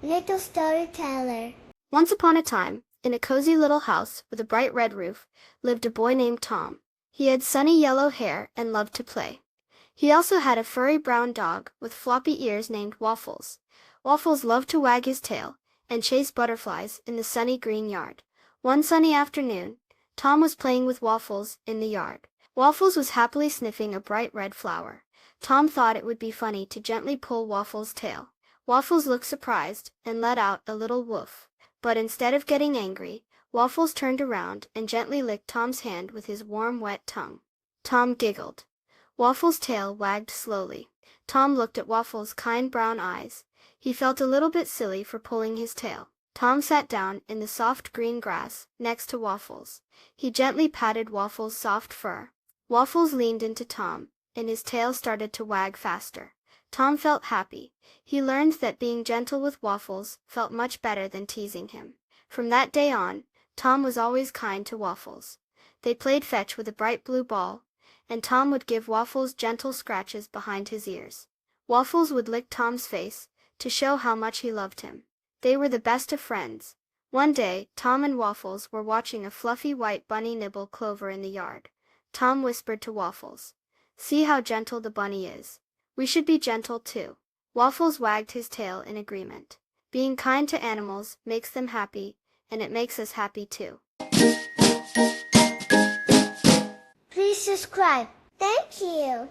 Little storyteller. Once upon a time, in a cozy little house with a bright red roof, lived a boy named Tom. He had sunny yellow hair and loved to play. He also had a furry brown dog with floppy ears named Waffles. Waffles loved to wag his tail and chase butterflies in the sunny green yard. One sunny afternoon, Tom was playing with Waffles in the yard. Waffles was happily sniffing a bright red flower. Tom thought it would be funny to gently pull Waffles' tail. Waffles looked surprised and let out a little woof. But instead of getting angry, Waffles turned around and gently licked Tom's hand with his warm, wet tongue. Tom giggled. Waffles' tail wagged slowly. Tom looked at Waffles' kind brown eyes. He felt a little bit silly for pulling his tail. Tom sat down in the soft green grass next to Waffles. He gently patted Waffles' soft fur. Waffles leaned into Tom, and his tail started to wag faster. Tom felt happy. He learned that being gentle with Waffles felt much better than teasing him. From that day on, Tom was always kind to Waffles. They played fetch with a bright blue ball, and Tom would give Waffles gentle scratches behind his ears. Waffles would lick Tom's face to show how much he loved him. They were the best of friends. One day, Tom and Waffles were watching a fluffy white bunny nibble clover in the yard. Tom whispered to Waffles, "See how gentle the bunny is. We should be gentle too." Waffles wagged his tail in agreement. Being kind to animals makes them happy, and it makes us happy too. Please subscribe. Thank you.